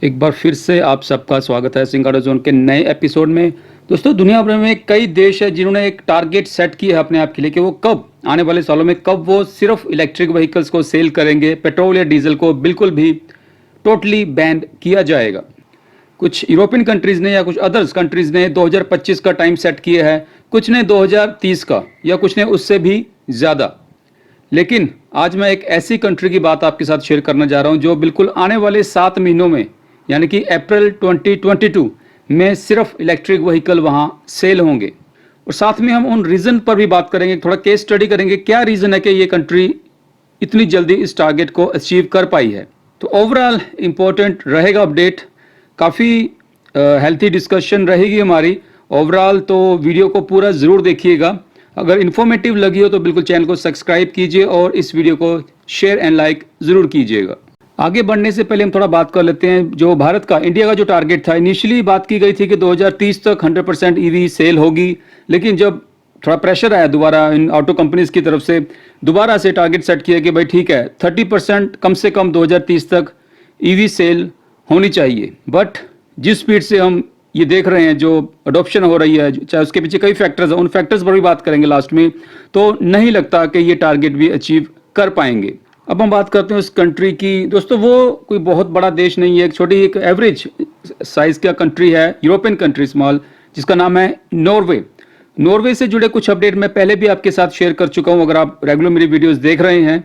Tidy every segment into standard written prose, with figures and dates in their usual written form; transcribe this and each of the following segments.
एक बार फिर से आप सबका स्वागत है सिंगाड़ा जोन के नए एपिसोड में। दोस्तों, दुनिया भर में कई देश है जिन्होंने एक टारगेट सेट किया है अपने आप के लिए कि वो कब आने वाले सालों में कब वो सिर्फ इलेक्ट्रिक व्हीकल्स को सेल करेंगे, पेट्रोल या डीजल को बिल्कुल भी टोटली बैन किया जाएगा। कुछ यूरोपियन कंट्रीज़ ने या कुछ अदर्स कंट्रीज़ ने 2025 का टाइम सेट किया है, कुछ ने 2030 का या कुछ ने उससे भी ज़्यादा। लेकिन आज मैं एक ऐसी कंट्री की बात आपके साथ शेयर करना जा रहा हूं जो बिल्कुल आने वाले 7 महीनों में यानी कि अप्रैल 2022 में सिर्फ इलेक्ट्रिक व्हीकल वहां सेल होंगे। और साथ में हम उन रीज़न पर भी बात करेंगे, थोड़ा केस स्टडी करेंगे क्या रीज़न है कि ये कंट्री इतनी जल्दी इस टारगेट को अचीव कर पाई है। तो ओवरऑल इम्पोर्टेंट रहेगा अपडेट, काफ़ी हेल्थी डिस्कशन रहेगी हमारी ओवरऑल। तो वीडियो को पूरा ज़रूर देखिएगा। अगर इन्फॉर्मेटिव लगी हो तो बिल्कुल चैनल को सब्सक्राइब कीजिए और इस वीडियो को शेयर एंड लाइक ज़रूर कीजिएगा। आगे बढ़ने से पहले हम थोड़ा बात कर लेते हैं जो भारत का, इंडिया का जो टारगेट था। इनिशियली बात की गई थी कि 2030 तक 100% ईवी सेल होगी, लेकिन जब थोड़ा प्रेशर आया दोबारा इन ऑटो कंपनीज की तरफ से, दोबारा से टारगेट सेट किया कि भाई ठीक है 30% कम से कम 2030 तक ईवी सेल होनी चाहिए। बट जिस स्पीड से हम ये देख रहे हैं जो अडॉप्शन हो रही है, चाहे उसके पीछे कई फैक्टर्स हैं, उन फैक्टर्स पर भी बात करेंगे लास्ट में, तो नहीं लगता कि ये टारगेट भी अचीव कर पाएंगे। अब हम बात करते हैं उस कंट्री की। दोस्तों, वो कोई बहुत बड़ा देश नहीं है, एक छोटी एक एवरेज साइज का कंट्री है, यूरोपियन कंट्री स्मॉल, जिसका नाम है नॉर्वे। नॉर्वे से जुड़े कुछ अपडेट मैं पहले भी आपके साथ शेयर कर चुका हूं, अगर आप रेगुलर मेरी वीडियोस देख रहे हैं।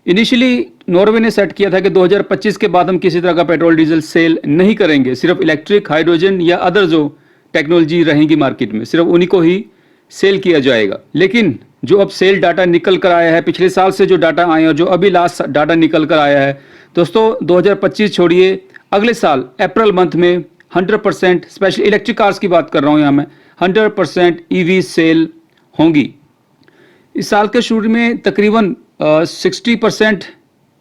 इनिशियली नॉर्वे ने सेट किया था कि 2025 के बाद हम किसी तरह का पेट्रोल डीजल सेल नहीं करेंगे, सिर्फ इलेक्ट्रिक, हाइड्रोजन या अदर जो टेक्नोलॉजी रहेंगी मार्केट में सिर्फ उन्हीं को ही सेल किया जाएगा। लेकिन जो अब सेल डाटा निकल कर आया है, पिछले साल से जो डाटा आए और जो अभी लास्ट डाटा निकल कर आया है, दोस्तों 2025 छोड़िए, अगले साल अप्रैल मंथ में 100%, स्पेशली इलेक्ट्रिक कार्स की बात कर रहा हूँ यहाँ मैं, 100% ईवी सेल होंगी। इस साल के शुरू में तकरीबन 60%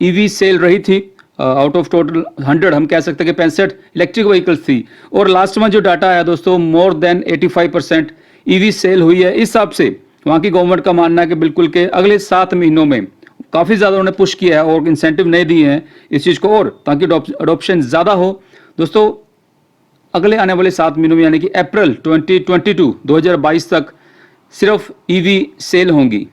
ईवी सेल रही थी, आउट ऑफ टोटल 100 हम कह सकते हैं कि 65 इलेक्ट्रिक व्हीकल्स थी। और लास्ट में जो डाटा आया दोस्तों, मोर देन 85% ईवी सेल हुई है। इस हिसाब से वहाँ की गवर्नमेंट का मानना है कि बिल्कुल के अगले 7 महीनों में काफ़ी ज़्यादा उन्होंने पुश किया है और इंसेंटिव नहीं दिए हैं इस चीज़ को, और ताकि अडोप्शन ज़्यादा हो। दोस्तों, अगले आने वाले 7 महीनों में यानी कि अप्रैल 2022 तक सिर्फ ईवी सेल होंगी।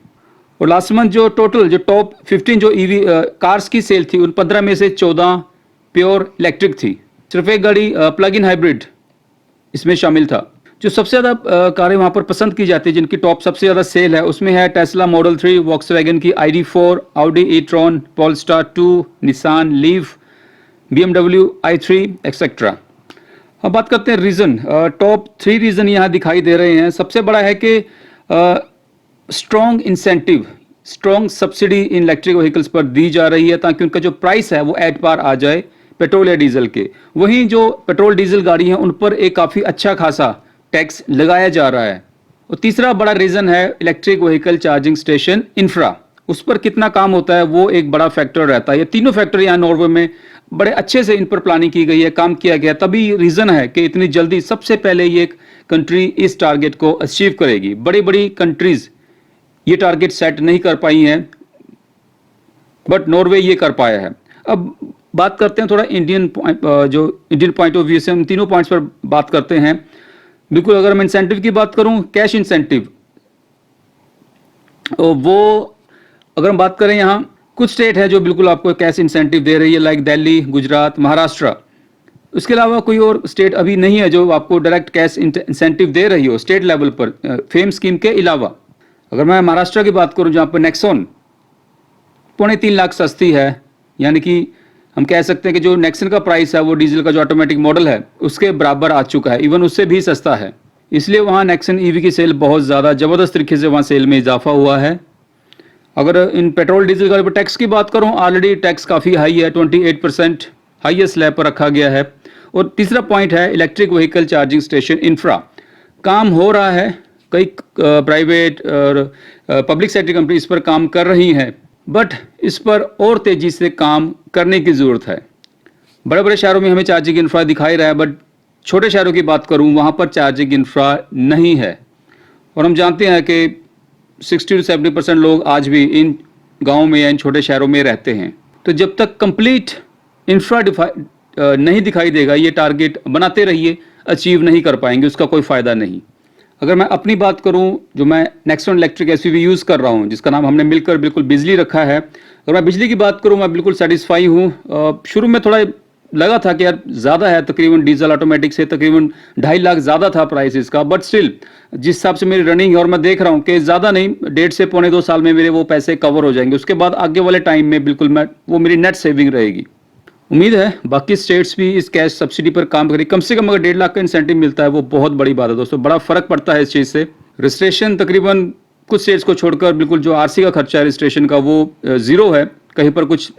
और लास्ट मंथ जो टोटल जो टॉप 15 जो ईवी कार्स की सेल थी, उन 15 में से 14 प्योर इलेक्ट्रिक थी। सिर्फ एक गाड़ी प्लग इन हाइब्रिड इसमें शामिल था। जो सबसे ज़्यादा कारें वहाँ पर पसंद की जाती है, जिनकी टॉप सबसे ज़्यादा सेल है, उसमें है टेस्ला मॉडल 3, वॉक्सवैगन की ID4, Audi e-tron, Polestar 2, Nissan Leaf, BMW i3 etcetera. अब बात करते हैं रीज़न। टॉप 3 रीज़न यहाँ दिखाई दे रहे हैं। सबसे बड़ा है कि strong incentive, strong subsidy in electric vehicles पर दी जा रही है ताकि उनका जो प्राइस है वो एट पार आ जाए पेट्रोल या डीजल के। वहीं जो पेट्रोल डीजल गाड़ी हैं उन पर एक काफ़ी अच्छा खासा टैक्स लगाया जा रहा है। और तीसरा बड़ा रीज़न है electric vehicle charging station infra, उस पर कितना काम होता है वो एक बड़ा फैक्टर रहता है। ये तीनों फैक्टर यहाँ नॉर्वे में बड़े अच्छे से इन पर प्लानिंग की गई है, काम किया गया, तभी रीज़न है कि इतनी जल्दी सबसे पहले ये कंट्री इस टारगेट को अचीव करेगी। बड़ी बड़ी कंट्रीज़ ये टारगेट सेट नहीं कर पाई हैं, बट नॉर्वे ये कर पाया है। अब बात करते हैं थोड़ा इंडियन पॉइंट ऑफ व्यू से, हम तीनों पॉइंट्स पर बात करते हैं। बिल्कुल, अगर मैं इंसेंटिव की बात करूं, कैश इंसेंटिव, वो अगर हम बात करें, यहाँ कुछ स्टेट है जो बिल्कुल आपको कैश इंसेंटिव दे रही है, लाइक दिल्ली, गुजरात, महाराष्ट्र। उसके अलावा कोई और स्टेट अभी नहीं है जो आपको डायरेक्ट कैश इंसेंटिव दे रही हो स्टेट लेवल पर, फेम स्कीम के अलावा। अगर मैं महाराष्ट्र की बात करूं, जहाँ पर नेक्सॉन 3.25 लाख सस्ती है, यानी कि हम कह सकते हैं कि जो नेक्सन का प्राइस है वो डीजल का जो ऑटोमेटिक मॉडल है उसके बराबर आ चुका है, इवन उससे भी सस्ता है। इसलिए वहाँ नेक्सन ईवी की सेल बहुत ज़्यादा ज़बरदस्त तरीके से वहाँ सेल में इजाफा हुआ है। अगर इन पेट्रोल डीजल गाड़ी पर टैक्स की बात करूँ, ऑलरेडी टैक्स काफ़ी हाई है, 28% हाईएस्ट स्लैब पर रखा गया है। और तीसरा पॉइंट है electric vehicle charging station infra, काम हो रहा है, कई प्राइवेट और पब्लिक सेक्टर कंपनी इस पर काम कर रही हैं, बट इस पर और तेज़ी से काम करने की ज़रूरत है। बड़े बड़े शहरों में हमें चार्जिंग इंफ्रा दिखाई रहा है, बट छोटे शहरों की बात करूं वहाँ पर चार्जिंग इंफ्रा नहीं है। और हम जानते हैं कि 60 से 70% लोग आज भी इन गाँव में या इन छोटे शहरों में रहते हैं। तो जब तक कंप्लीट इंफ्रा नहीं दिखाई देगा, ये टारगेट बनाते रहिए, अचीव नहीं कर पाएंगे, उसका कोई फ़ायदा नहीं। अगर मैं अपनी बात करूं, जो मैं नेक्सॉन इलेक्ट्रिक एसयूवी यूज़ कर रहा हूं, जिसका नाम हमने मिलकर बिल्कुल बिजली रखा है, अगर मैं बिजली की बात करूं, मैं बिल्कुल सेटिस्फाई हूं। शुरू में थोड़ा लगा था कि यार ज़्यादा है, तकरीबन डीजल ऑटोमेटिक से तकरीबन 2.5 लाख ज़्यादा था प्राइस इसका, बट स्टिल जिस हिसाब से मेरी रनिंग है और मैं देख रहा हूँ कि ज़्यादा नहीं, 1.5 से पौने 2 साल में मेरे वो पैसे कवर हो जाएंगे। उसके बाद आगे वाले टाइम में बिल्कुल मैं वो मेरी नेट सेविंग रहेगी। उम्मीद है बाकी स्टेट्स भी इस कैश सब्सिडी पर काम करें, कम से कम अगर 1.5 लाख का इंसेंटिव मिलता है वो बहुत बड़ी बात है दोस्तों, बड़ा फर्क पड़ता है इस चीज़ से। रजिस्ट्रेशन तकरीबन कुछ स्टेट्स को छोड़कर बिल्कुल जो आरसी का खर्चा है रजिस्ट्रेशन का वो ज़ीरो है, कहीं पर कुछ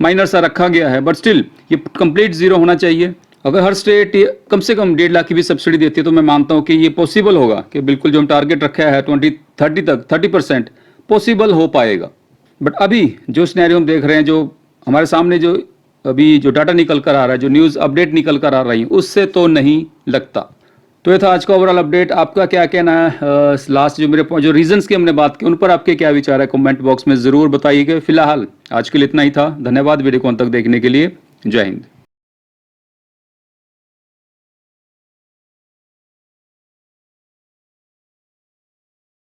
माइनर सा रखा गया है, बट स्टिल ये कंप्लीट ज़ीरो होना चाहिए। अगर हर स्टेट कम से कम 1.5 लाख की भी सब्सिडी देती है तो मैं मानता हूँ कि ये पॉसिबल होगा कि बिल्कुल जो हम टारगेट रखा है 2030 तक 30% पॉसिबल हो पाएगा। बट अभी जो सिनेरियो हम देख रहे हैं, जो हमारे सामने जो अभी जो डाटा निकल कर आ रहा है, जो न्यूज़ अपडेट निकल कर आ रही है, उससे तो नहीं लगता। तो ये था आज का ओवरऑल अपडेट। आपका क्या कहना है? लास्ट जो मेरे जो रीजंस की हमने बात की उन पर आपके क्या विचार है, कमेंट बॉक्स में ज़रूर बताइएगा। फिलहाल आज के लिए इतना ही था। धन्यवाद वीडियो को अंत तक देखने के लिए। जय हिंद।